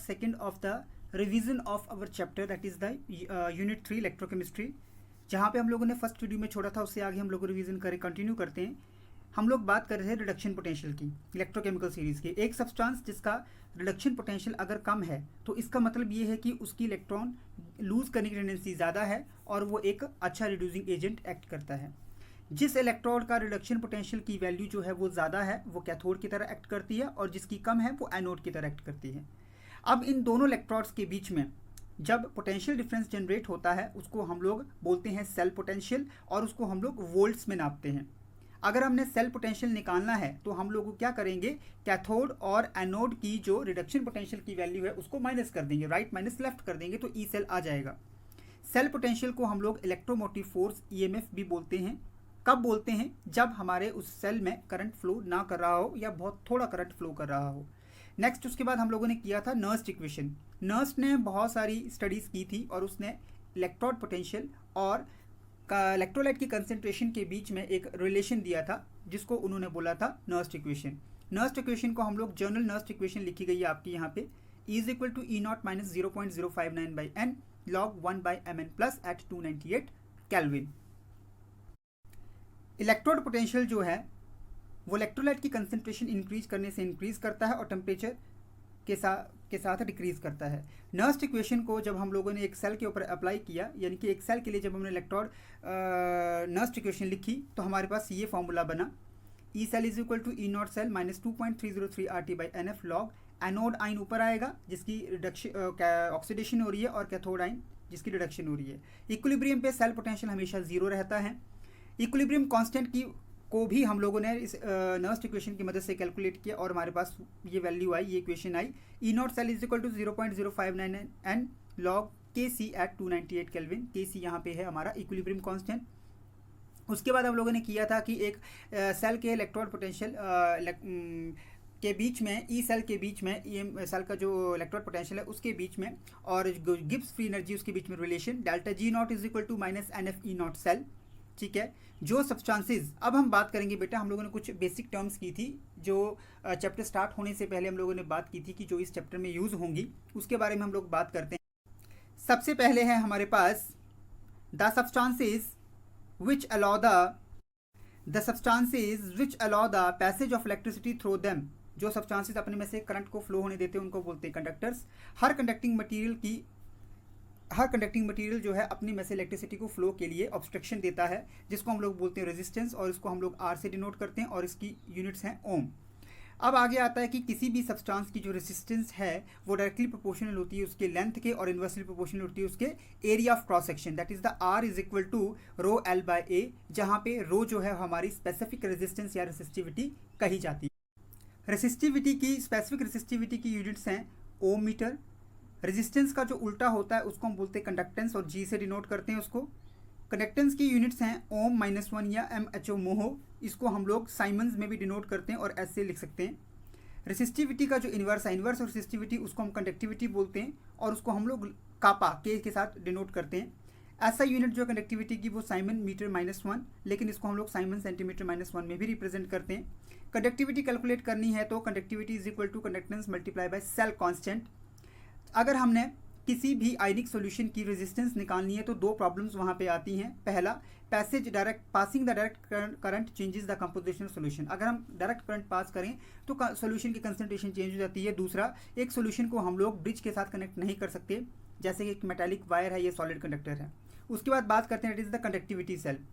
second of the revision of our chapter, that is the unit 3 electrochemistry, जहाँ पे हम लोगों ने फर्स्ट वीडियो में छोड़ा था उससे आगे हम लोग रिवीजन करें, कंटिन्यू करते हैं। हम लोग बात कर रहे थे रिडक्शन पोटेंशियल की, इलेक्ट्रोकेमिकल सीरीज़ की। एक सब्सटेंस जिसका रिडक्शन पोटेंशियल अगर कम है तो इसका मतलब ये है कि उसकी इलेक्ट्रॉन लूज करने की टेंडेंसी ज़्यादा है और वो एक अच्छा रिड्यूसिंग एजेंट एक्ट करता है। जिस इलेक्ट्रोड का रिडक्शन पोटेंशियल की वैल्यू जो है वो ज़्यादा है वो कैथोड की तरह एक्ट करती है और जिसकी कम है वो एनोड की तरह एक्ट करती है। अब इन दोनों इलेक्ट्रोड्स के बीच में जब पोटेंशियल डिफरेंस जनरेट होता है उसको हम लोग बोलते हैं सेल पोटेंशियल और उसको हम लोग वोल्ट्स में नापते हैं। अगर हमने सेल पोटेंशियल निकालना है तो हम लोग क्या करेंगे, कैथोड और एनोड की जो रिडक्शन पोटेंशियल की वैल्यू है उसको माइनस कर देंगे, राइट माइनस लेफ्ट कर देंगे तो ई सेल आ जाएगा। सेल पोटेंशियल को हम लोग इलेक्ट्रोमोटिव फोर्स ईएमएफ भी बोलते हैं। कब बोलते हैं? जब हमारे उस सेल में करंट फ्लो ना कर रहा हो या बहुत थोड़ा करंट फ्लो कर रहा हो। नेक्स्ट उसके बाद हम लोगों ने किया था नर्स्ट इक्वेशन। नर्स्ट ने बहुत सारी स्टडीज़ की थी और उसने इलेक्ट्रोड पोटेंशियल और इलेक्ट्रोलाइट की कंसेंट्रेशन के बीच में एक रिलेशन दिया था जिसको उन्होंने बोला था नर्स्ट इक्वेशन। नर्स्ट इक्वेशन को हम लोग जर्नल नर्स्ट इक्वेशन लिखी गई है आपकी यहाँ पे, is equal to E naught minus 0.059 by N log 1 by M N plus at 298 kelvin. Electrode potential जो है वो इलेक्ट्रोलाइट की कंसेंट्रेशन इंक्रीज करने से इंक्रीज करता है और टेम्परेचर के साथ डिक्रीज करता है। नर्स्ट इक्वेशन को जब हम लोगों ने एक सेल के ऊपर अप्लाई किया, यानी कि एक सेल के लिए जब हमने इलेक्ट्रोड नर्स्ट इक्वेशन लिखी तो हमारे पास ये फॉर्मूला बना, E cell is equal to E naught cell minus 2.303 R T by N F log anode ion ऊपर आएगा जिसकी रिडक्शन ऑक्सीडेशन हो रही है और कैथोड आइन जिसकी रिडक्शन हो रही है। इक्विलिब्रियम पे सेल पोटेंशियल हमेशा जीरो रहता है। इक्विलिब्रियम कांस्टेंट की को भी हम लोगों ने इस नर्स्ट इक्वेशन की मदद से कैलकुलेट किया और हमारे पास ये वैल्यू आई, ये इक्वेशन आई, E naught cell is equal to 0.059 N log K C eight 298 kelvin. के सी यहाँ पे है हमारा इक्विलिब्रियम कांस्टेंट। उसके बाद हम लोगों ने किया था कि एक सेल के इलेक्ट्रोड पोटेंशियल के बीच में, ई सेल के बीच में, ई सेल का जो इलेक्ट्रोड पोटेंशियल है उसके बीच में और गिब्स फ्री एनर्जी उसके बीच में relation delta G naught is equal to minus N F E naught cell. ठीक है, जो सब्सटेंसेस, अब हम बात करेंगे बेटा, हम लोगों ने कुछ बेसिक टर्म्स की थी जो चैप्टर स्टार्ट होने से पहले हम लोगों ने बात की थी कि जो इस चैप्टर में यूज़ होंगी उसके बारे में हम लोग बात करते हैं। सबसे पहले है हमारे पास the substances which allow the passage of electricity through them. जो सब्सटेंसेस अपने में से करंट को फ्लो होने देते हैं उनको बोलते हैं कंडक्टर्स। हर कंडक्टिंग मटेरियल जो है अपनी में से इलेक्ट्रिसिटी को फ्लो के लिए ऑब्स्ट्रक्शन देता है जिसको हम लोग बोलते हैं रेजिस्टेंस और इसको हम लोग आर से डिनोट करते हैं और इसकी यूनिट्स हैं ओम। अब आगे आता है कि किसी भी सब्सटेंस की जो रेजिस्टेंस है वो डायरेक्टली प्रोपोर्शनल होती है उसके लेंथ के और इन्वर्सली प्रोपोर्शनल होती है उसके area of cross section, that is the R is equal to rho L by A, जहाँ पे रो जो है हमारी स्पेसिफिक रेजिस्टेंस या रेसिस्टिविटी कही जाती है। स्पेसिफिक रेसिस्टिविटी की यूनिट्स हैं ओम मीटर। रेजिस्टेंस का जो उल्टा होता है उसको हम बोलते हैं कंडक्टेंस और जी से डिनोट करते हैं उसको। कंडक्टेंस की यूनिट्स हैं ओम -1 या एम एच ओ मोहो, इसको हम लोग साइमन्स में भी डिनोट करते हैं और एस से लिख सकते हैं। रेसिस्टिविटी का जो इन्वर्स है, इन्वर्स और रेसिस्टिविटी, उसको हम कंडक्टिविटी बोलते हैं और उसको हम लोग कापा के साथ डिनोट करते हैं। ऐसा यूनिट जो कंडक्टिविटी की वो साइमन मीटर -1, लेकिन इसको हम लोग साइमन सेंटीमीटर -1 में भी रिप्रेजेंट करते हैं। कंडक्टिविटी कैलकुलेट करनी है तो conductivity is equal to conductance multiply by cell constant. अगर हमने किसी भी आयनिक सॉल्यूशन की रेजिस्टेंस निकालनी है तो दो प्रॉब्लम्स वहाँ पे आती हैं। पहला, passing the direct current changes the composition solution. अगर हम डायरेक्ट करंट पास करें तो सॉल्यूशन की कंसंट्रेशन चेंज हो जाती है। दूसरा, एक सॉल्यूशन को हम लोग ब्रिज के साथ कनेक्ट नहीं कर सकते, जैसे कि एक मेटालिक वायर है, ये सॉलिड कंडक्टर है। उसके बाद बात करते हैं it is the conductivity cell.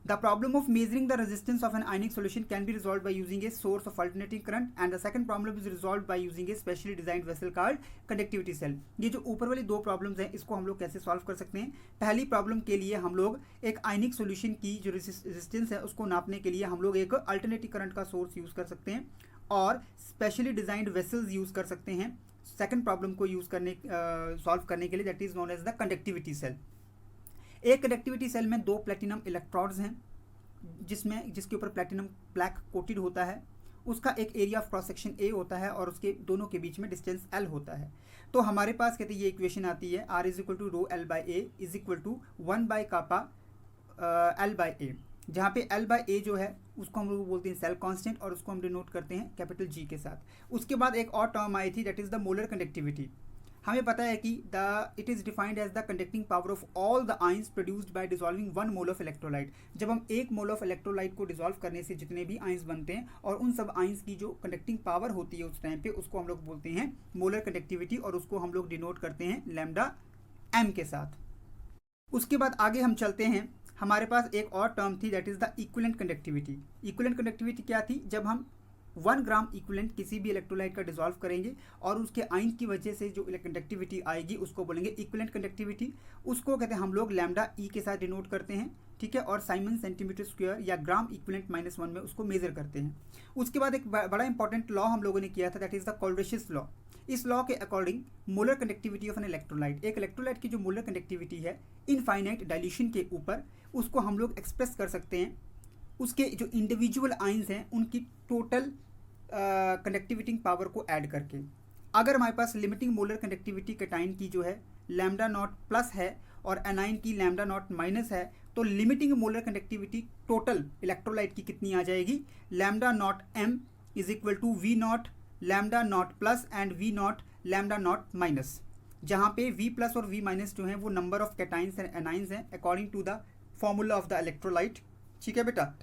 The problem of measuring the resistance of an ionic solution can be resolved by using a source of alternating current, and the second problem is resolved by using a specially designed vessel called conductivity cell. ये जो ऊपर वाली दो problems हैं इसको हम लोग कैसे सॉल्व कर सकते हैं? पहली प्रॉब्लम के लिए हम लोग एक आयनिक सॉल्यूशन की जो रेजिस्टेंस है उसको नापने के लिए हम लोग एक अल्टरनेटिव करंट का सोर्स यूज़ कर सकते हैं और स्पेशली डिजाइंड वेसल्स यूज़ कर सकते हैं सेकेंड प्रॉब्लम को सॉल्व करने के लिए, that is known as the conductivity cell. एक कंडक्टिविटी सेल में दो प्लेटिनम इलेक्ट्रोड्स हैं जिसके ऊपर प्लेटिनम ब्लैक कोटेड होता है। उसका एक area of cross section A होता है और उसके दोनों के बीच में डिस्टेंस एल होता है। तो हमारे पास कहते हैं ये इक्वेशन आती है, R is equal to rho L by A is equal to 1 by kappa L by A, जहाँ पे एल बाई ए जो है उसको हम लोग बोलते हैं सेल कांस्टेंट और उसको हम डिनोट करते हैं कैपिटल जी के साथ। उसके बाद एक और टर्म आई थी that is the molar conductivity. हमें पता है कि it is defined as the conducting power of all the ions produced by dissolving 1 mole of electrolyte. जब हम 1 मोल ऑफ इलेक्ट्रोलाइट को डिजॉल्व करने से जितने भी आइंस बनते हैं और उन सब आइंस की जो कंडक्टिंग पावर होती है उस टाइम पे, उसको हम लोग बोलते हैं मोलर कंडक्टिविटी, और उसको हम लोग डिनोट करते हैं लैम्डा एम के साथ। उसके बाद आगे हम चलते हैं, हमारे पास एक और टर्म थी, that is the equivalent conductivity. Equivalent conductivity क्या थी? जब हम 1 ग्राम इक्विवेलेंट किसी भी इलेक्ट्रोलाइट का डिजॉल्व करेंगे और उसके आयन की वजह से जो कंडक्टिविटी आएगी उसको बोलेंगे इक्विवेलेंट कंडक्टिविटी। उसको कहते हैं हम लोग लैम्डा ई के साथ डिनोट करते हैं, ठीक है, और साइमन सेंटीमीटर स्क्वायर या ग्राम इक्विवेलेंट -1 में उसको मेजर करते हैं। उसके बाद एक बड़ा इंपॉर्टेंट लॉ हम लोगों ने किया था, दैट इज़ द कोल्ड्रेशियस लॉ। इस लॉ के according molar conductivity of an electrolyte, एक इलेक्ट्रोलाइट की जो मोलर कंडक्टिविटी है इनफाइनाइट डाइल्यूशन के ऊपर, उसको हम लोग एक्सप्रेस कर सकते हैं उसके जो इंडिविजुअल आइंस हैं उनकी टोटल कंडक्टिविटी पावर को ऐड करके। अगर हमारे पास लिमिटिंग मोलर कंडक्टिविटी कैटाइन की जो है लैम्डा नॉट प्लस है और एनाइन की लैम्डा नॉट माइनस है, तो limiting molar conductivity total electrolyte की कितनी आ जाएगी? Lambda naught M is equal to V naught lambda naught plus and V naught lambda naught minus, जहाँ पे वी प्लस और वी माइनस जो हैं वो number of cations and anions हैं according to the formula of the electrolyte. ठीक है बेटा।